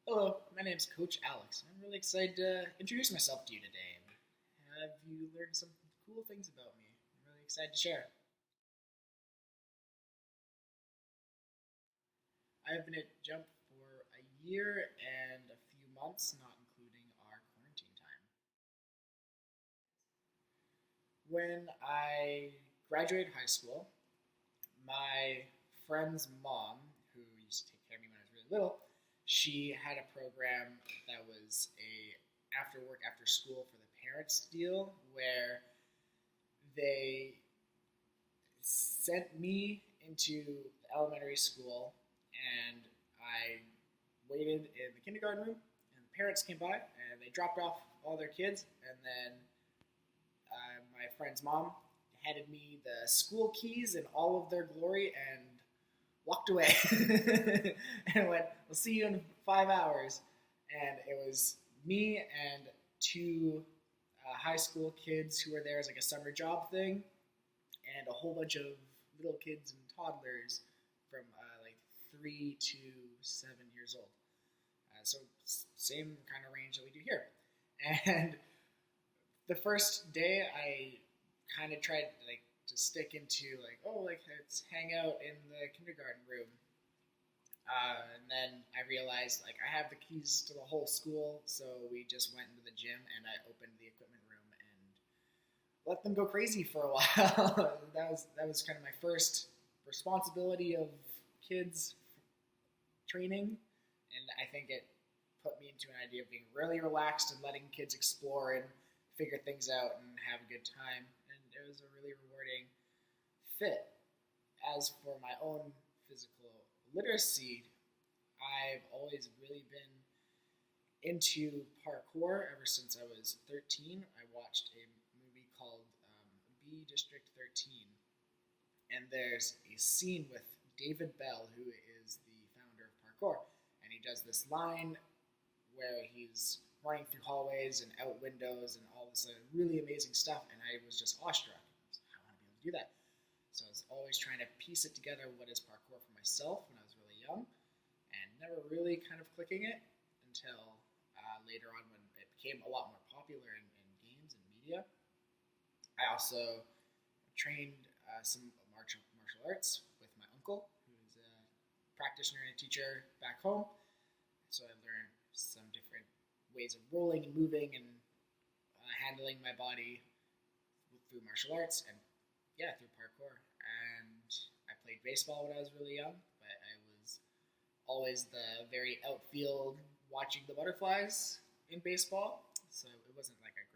Hello, my name's Coach Alex. I'm really excited to introduce myself to you today and have you learn some cool things about me. I'm really excited to share. I've been at Jump for a year and a few months, not including our quarantine time. When I graduated high school, my friend's mom, who used to take care of me when I was really little, she had a program that was a after work, after school for the parents deal where they sent me into the elementary school and I waited in the kindergarten room and the parents came by and they dropped off all their kids and then my friend's mom handed me the school keys in all of their glory and walked away and went, "We'll see you in 5 hours." And it was me and two high school kids who were there as like a summer job thing, and a whole bunch of little kids and toddlers from like 3 to 7 years old. So same kind of range that we do here. And the first day, I kind of tried like to stick into like, oh, like let's hang out in the kindergarten room. And then I realized like I have the keys to the whole school, so we just went into the gym and I opened the equipment room and let them go crazy for a while. that was kind of my first responsibility of kids training, and I think it put me into an idea of being really relaxed and letting kids explore and figure things out and have a good time. And it was a really rewarding fit. As for my own physical literacy, I've always really been into parkour ever since I was 13. I watched a movie called B District 13, and there's a scene with David Bell, who is the founder of parkour, and he does this line where he's running through hallways and out windows and all this really amazing stuff, and I was just awestruck. I want to be able to do that. So I was always trying to piece it together, what is parkour for myself when I was really young, and never really kind of clicking it until later on when it became a lot more popular in games and media. I also trained some martial arts with my uncle, who's a practitioner and a teacher back home. So I learned some different ways of rolling and moving and handling my body through martial arts and through parkour. And I played baseball when I was really young, but I was always the very outfield watching the butterflies in baseball. So it wasn't like a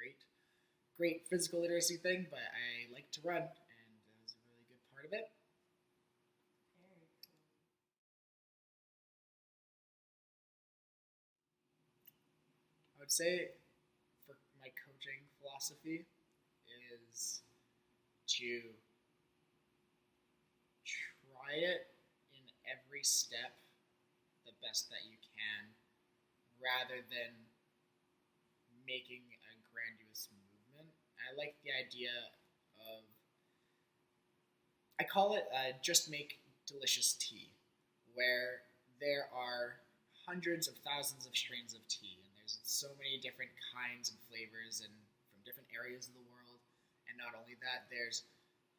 great physical literacy thing, but I like to run, and it was a really good part of it. I would say for my coaching philosophy is to try it in every step the best that you can rather than making a grandiose movement. I like the idea of, I call it just make delicious tea, where there are hundreds of thousands of strains of tea, and there's so many different kinds and flavors and from different areas of the world. And not only that, there's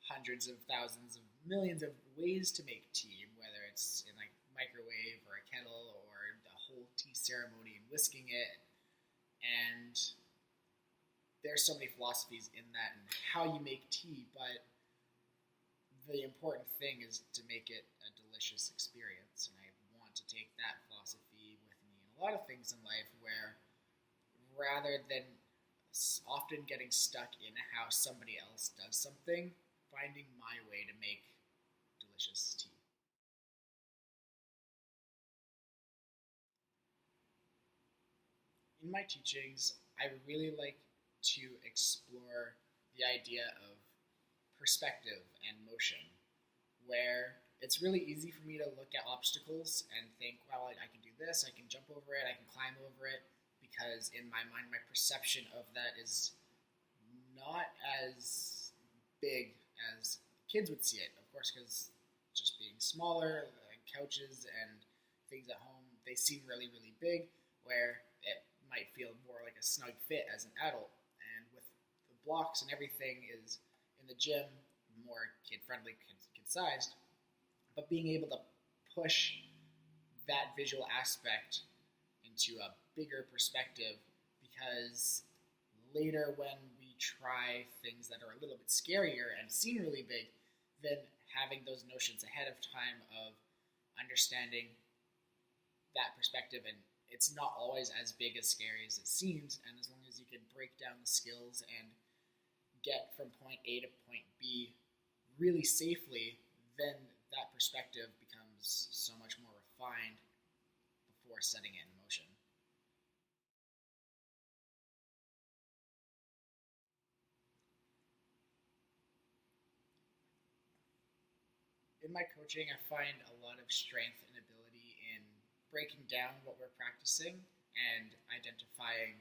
hundreds of thousands of millions of ways to make tea, whether it's in like microwave or a kettle or the whole tea ceremony and whisking it. And there's so many philosophies in that and how you make tea, but the important thing is to make it a delicious experience. And I want to take that philosophy with me in a lot of things in life where rather than often getting stuck in how somebody else does something, finding my way to make delicious tea. In my teachings, I really like to explore the idea of perspective and motion, where it's really easy for me to look at obstacles and think, well, I can do this, I can jump over it, I can climb over it, because in my mind, my perception of that is not as big as kids would see it, of course, because just being smaller, couches, and things at home, they seem really, really big, where it might feel more like a snug fit as an adult. And with the blocks and everything is in the gym, more kid-friendly, kid-sized, but being able to push that visual aspect into a bigger perspective, because later when we try things that are a little bit scarier and seem really big, then having those notions ahead of time of understanding that perspective, and it's not always as big as scary as it seems, and as long as you can break down the skills and get from point A to point B really safely, then that perspective becomes so much more refined before setting it in motion. In my coaching, I find a lot of strength and ability in breaking down what we're practicing and identifying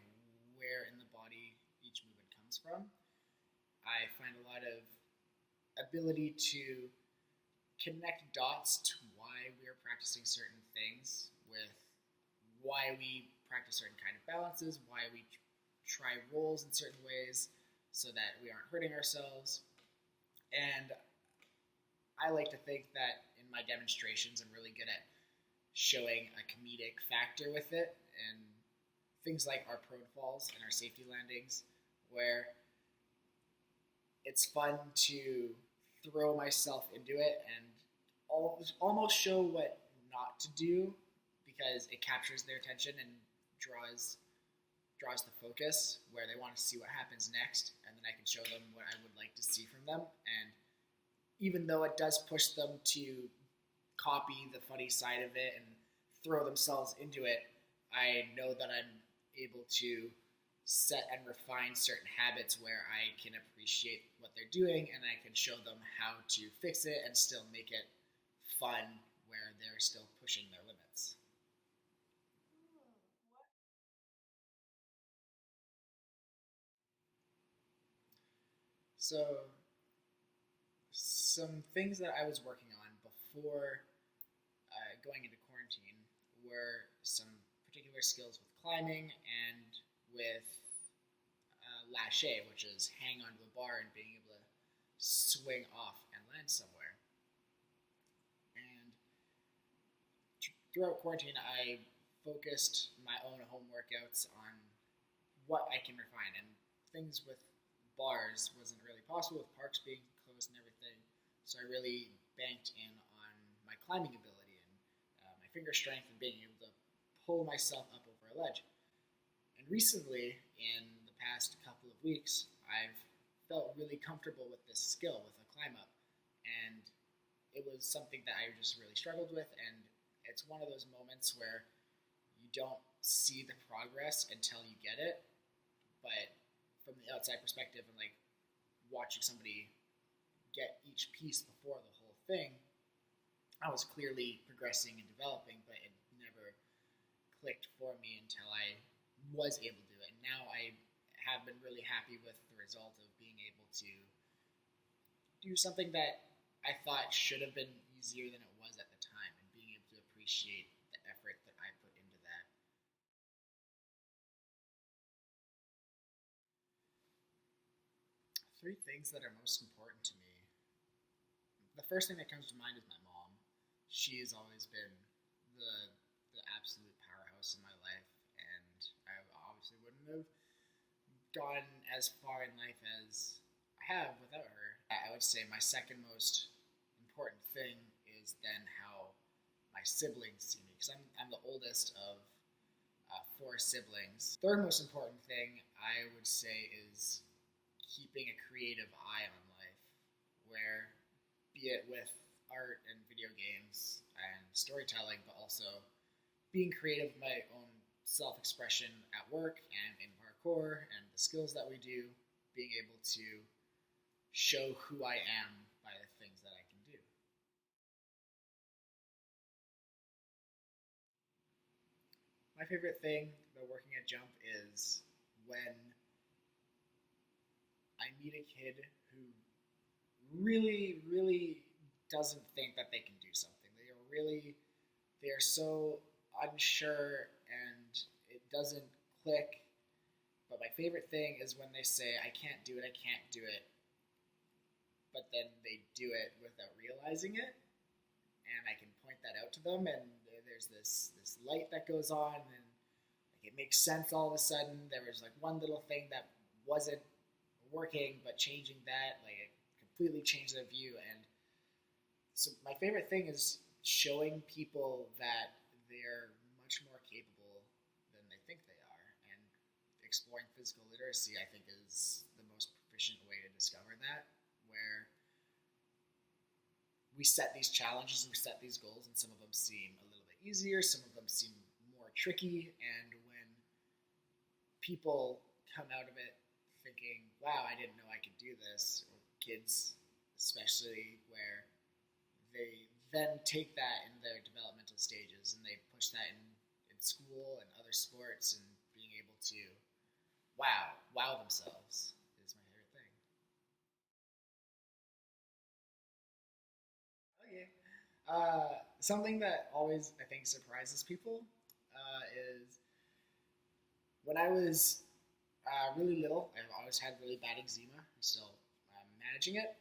where in the body each movement comes from. I find a lot of ability to connect dots to why we're practicing certain things, with why we practice certain kind of balances, why we try rolls in certain ways so that we aren't hurting ourselves. And I like to think that in my demonstrations, I'm really good at showing a comedic factor with it, and things like our prone falls and our safety landings, where it's fun to throw myself into it and almost show what not to do, because it captures their attention and draws the focus where they want to see what happens next, and then I can show them what I would like to see from them. And even though it does push them to copy the funny side of it and throw themselves into it, I know that I'm able to set and refine certain habits where I can appreciate what they're doing, and I can show them how to fix it and still make it fun where they're still pushing their limits. So some things that I was working on before going into quarantine were some particular skills with climbing and with lâcher, which is hang onto a bar and being able to swing off and land somewhere. And throughout quarantine, I focused my own home workouts on what I can refine, and things with bars wasn't really possible with parks being closed and everything. So I really banked in on my climbing ability and my finger strength and being able to pull myself up over a ledge. And recently, in the past couple of weeks, I've felt really comfortable with this skill, with a climb up. And it was something that I just really struggled with, and it's one of those moments where you don't see the progress until you get it. But from the outside perspective, and like watching somebody get each piece before the whole thing, I was clearly progressing and developing, but it never clicked for me until I was able to do it. And now I have been really happy with the result of being able to do something that I thought should have been easier than it was at the time, and being able to appreciate the effort that I put into that. Three things that are most important to me. The first thing that comes to mind is my mom. She's always been the absolute powerhouse in my life, and I obviously wouldn't have gone as far in life as I have without her. I would say my second most important thing is then how my siblings see me, because I'm the oldest of four siblings. Third most important thing I would say is keeping a creative eye on life, where be it with art and video games and storytelling, but also being creative with my own self-expression at work and in parkour and the skills that we do, being able to show who I am by the things that I can do. My favorite thing about working at Jump is when I meet a kid who really, really doesn't think that they can do something. They are so unsure and it doesn't click. But my favorite thing is when they say, I can't do it, I can't do it, but then they do it without realizing it. And I can point that out to them, and there's this light that goes on, and like it makes sense all of a sudden. There was like one little thing that wasn't working, but changing that, like it completely changed their view. And so my favorite thing is showing people that they're much more capable than they think they are. And exploring physical literacy, I think, is the most proficient way to discover that, where we set these challenges and we set these goals, and some of them seem a little bit easier, some of them seem more tricky, and when people come out of it thinking, wow, I didn't know I could do this, or kids especially, where they then take that in their developmental stages and they push that in school and other sports, and being able to wow themselves is my favorite thing. Oh yeah. Something that always I think surprises people is when I was really little. I've always had really bad eczema. I'm still managing it.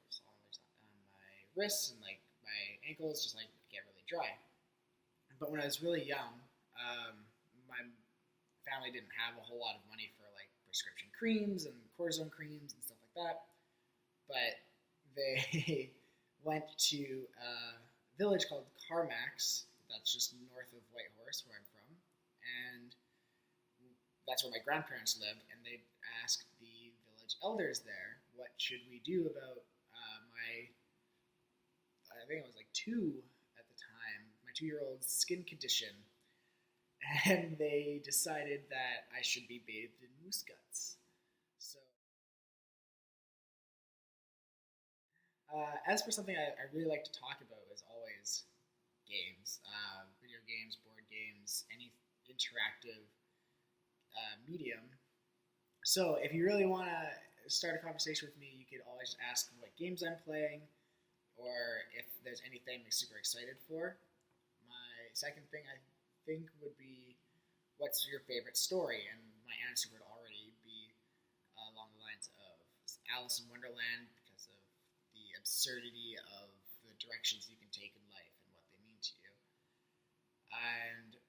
It's always on my wrists and like my ankles, just like get really dry. But when I was really young, my family didn't have a whole lot of money for like prescription creams and cortisone creams and stuff like that. But they went to a village called Carmax. That's just north of Whitehorse, where I'm from, and that's where my grandparents lived. And they asked the village elders there, "What should we do about my? I think I was like 2 at the time. My 2-year-old's skin condition." And they decided that I should be bathed in moose guts. So as for something I really like to talk about is always games, video games, board games, any interactive medium. So if you really want to start a conversation with me, you could always ask what games I'm playing, or if there's anything I'm super excited for. My second thing I think would be, what's your favorite story? And my answer would already be along the lines of Alice in Wonderland, because of the absurdity of the directions you can take in life and what they mean to you. And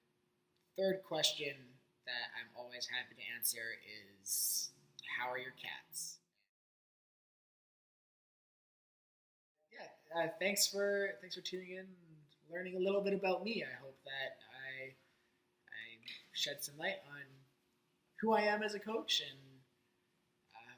third question that I'm always happy to answer is, how are your cats? Yeah, thanks for tuning in and learning a little bit about me. I hope that I shed some light on who I am as a coach, and uh,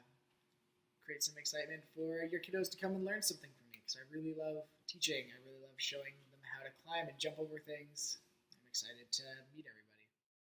create some excitement for your kiddos to come and learn something from me, because I really love teaching. I really love showing them how to climb and jump over things. I'm excited to meet everybody.